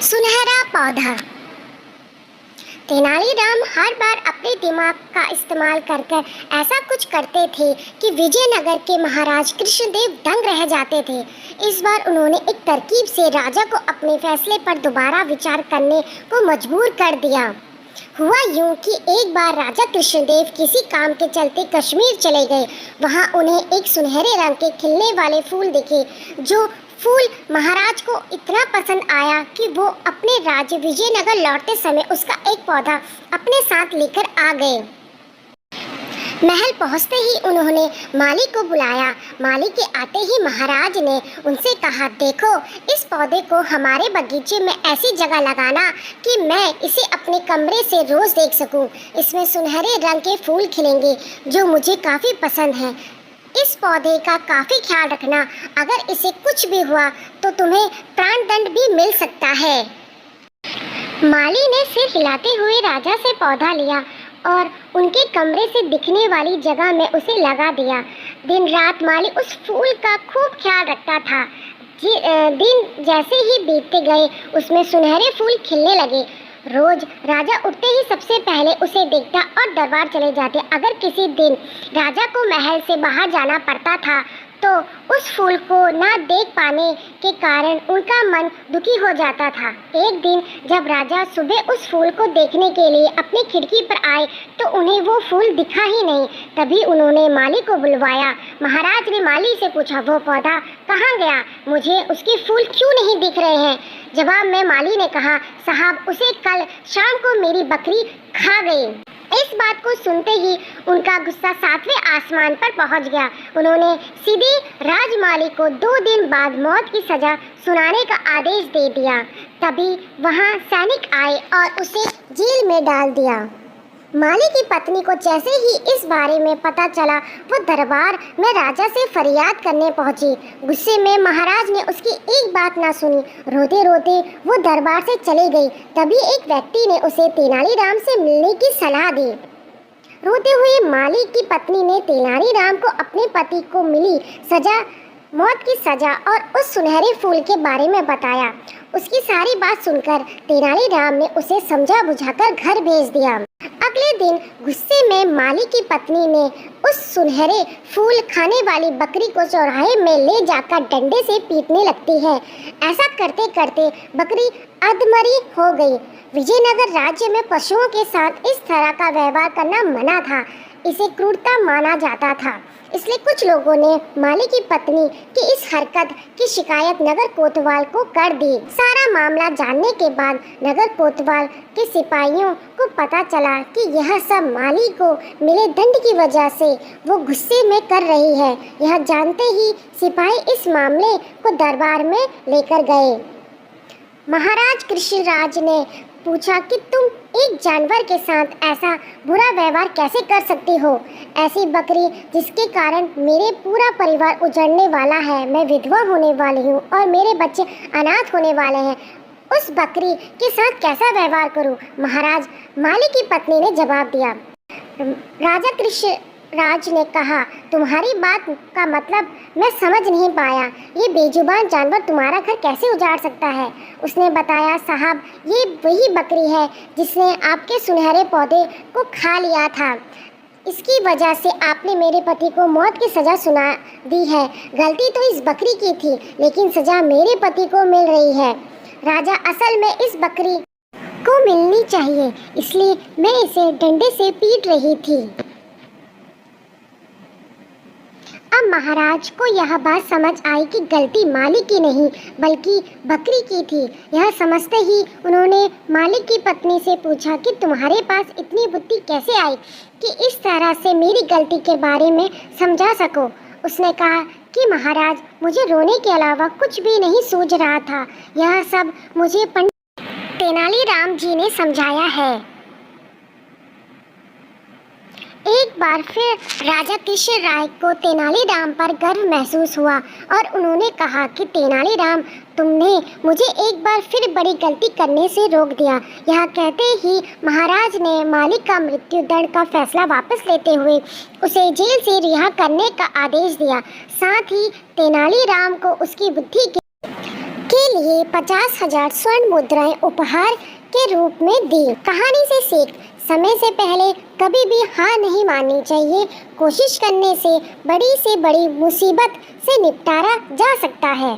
सुनहरा पौधा। तेनालीराम हर बार अपने दिमाग का इस्तेमाल कर कर ऐसा कुछ करते थे कि विजयनगर के महाराज कृष्णदेव दंग रह जाते थे। इस बार उन्होंने एक तरकीब से राजा को अपने फैसले पर दोबारा विचार करने को मजबूर कर दिया। हुआ यूं कि एक बार राजा कृष्णदेव किसी काम के चलते कश्मीर चले गए। वहां उन्हें एक सुनहरे रंग के खिलने वाले फूल दिखे, जो फूल महाराज को इतना पसंद आया कि वो अपने राज्य विजयनगर लौटते समय उसका एक पौधा अपने साथ लेकर आ गए। महल पहुंचते ही उन्होंने माली को बुलाया। माली के आते ही महाराज ने उनसे कहा, देखो, इस पौधे को हमारे बगीचे में ऐसी जगह लगाना कि मैं इसे अपने कमरे से रोज देख सकूं। इसमें सुनहरे रंग के फूल खिलेंगे जो मुझे काफ़ी पसंद हैं। इस पौधे का काफ़ी ख्याल रखना, अगर इसे कुछ भी हुआ तो तुम्हें प्राणदंड भी मिल सकता है। माली ने सिर हिलाते हुए राजा से पौधा लिया और उनके कमरे से दिखने वाली जगह में उसे लगा दिया। दिन रात माली उस फूल का खूब ख्याल रखता था। दिन जैसे ही बीतते गए उसमें सुनहरे फूल खिलने लगे। रोज राजा उठते ही सबसे पहले उसे देखता और दरबार चले जाते। अगर किसी दिन राजा को महल से बाहर जाना पड़ता था तो उस फूल को ना देख पाने के कारण उनका मन दुखी हो जाता था। एक दिन जब राजा सुबह उस फूल को देखने के लिए अपनी खिड़की पर आए तो उन्हें वो फूल दिखा ही नहीं। तभी उन्होंने माली को बुलवाया। महाराज ने माली से पूछा, वो पौधा कहाँ गया? मुझे उसके फूल क्यों नहीं दिख रहे हैं? जवाब में माली ने कहा, साहब, उसे कल शाम को मेरी बकरी खा गई। इस बात को सुनते ही उनका गुस्सा 7वें आसमान पर पहुंच गया। उन्होंने सीधे राजमाली को 2 दिन बाद मौत की सजा सुनाने का आदेश दे दिया। तभी वहां सैनिक आए और उसे जेल में डाल दिया। माली की पत्नी को जैसे ही इस बारे में पता चला वो दरबार में राजा से फरियाद करने पहुंची। गुस्से में महाराज ने उसकी एक बात ना सुनी। रोते रोते वो दरबार से चली गई। तभी एक व्यक्ति ने उसे तेनालीराम से मिलने की सलाह दी। रोते हुए माली की पत्नी ने तेनालीराम को अपने पति को मिली मौत की सजा और उस सुनहरे फूल के बारे में बताया। उसकी सारी बात सुनकर तेनालीराम ने उसे समझा बुझाकर घर भेज दिया। अगले दिन गुस्से में माली की पत्नी ने उस सुनहरे फूल खाने वाली बकरी को चौराहे में ले जाकर डंडे से पीटने लगती है। ऐसा करते करते बकरी अधमरी हो गई। विजयनगर राज्य में पशुओं के साथ इस तरह का व्यवहार करना मना था। इसे क्रूरता माना जाता था। इसलिए कुछ लोगों ने माली की पत्नी की इस हरकत की शिकायत नगर कोतवाल को कर दी। सारा मामला जानने के बाद नगर कोतवाल के सिपाहियों को पता चला कि यह सब माली को मिले दंड की वजह से वो गुस्से में कर रही है। यह जानते ही सिपाही इस मामले को दरबार में लेकर गए। महाराज कृष्णराज ने पूछा कि तुम एक जानवर के साथ ऐसा बुरा व्यवहार कैसे कर सकती हो? ऐसी बकरी जिसके कारण मेरे पूरा परिवार उजड़ने वाला है, मैं विधवा होने वाली हूँ और मेरे बच्चे अनाथ होने वाले हैं, उस बकरी के साथ कैसा व्यवहार करूँ? महाराज, माली की पत्नी ने जवाब दिया। राजा कृष्णराज ने कहा, तुम्हारी बात का मतलब मैं समझ नहीं पाया। ये बेजुबान जानवर तुम्हारा घर कैसे उजाड़ सकता है? उसने बताया, साहब, ये वही बकरी है जिसने आपके सुनहरे पौधे को खा लिया था। इसकी वजह से आपने मेरे पति को मौत की सज़ा सुना दी है। गलती तो इस बकरी की थी, लेकिन सज़ा मेरे पति को मिल रही है। राजा, असल में इस बकरी को मिलनी चाहिए, इसलिए मैं इसे डंडे से पीट रही थी। अब महाराज को यह बात समझ आई कि गलती माली की नहीं बल्कि बकरी की थी। यह समझते ही उन्होंने माली की पत्नी से पूछा कि तुम्हारे पास इतनी बुद्धि कैसे आई कि इस तरह से मेरी गलती के बारे में समझा सको? उसने कहा कि महाराज, मुझे रोने के अलावा कुछ भी नहीं सूझ रहा था। यह सब मुझे पंडित तेनालीराम जी ने समझाया है। एक बार फिर राजा कृष्णराय को तेनालीराम पर गर्व महसूस हुआ और उन्होंने कहा कि तेनालीराम, तुमने मुझे एक बार फिर बड़ी गलती करने से रोक दिया। यह कहते ही महाराज ने मालिक का मृत्युदंड का फैसला वापस लेते हुए उसे जेल से रिहा करने का आदेश दिया। साथ ही तेनालीराम को उसकी बुद्धि के लिए 50,000 स्वर्ण मुद्राएं उपहार के रूप में दी। कहानी से सीख, समय से पहले कभी भी हार नहीं माननी चाहिए। कोशिश करने से बड़ी मुसीबत से निपटारा जा सकता है।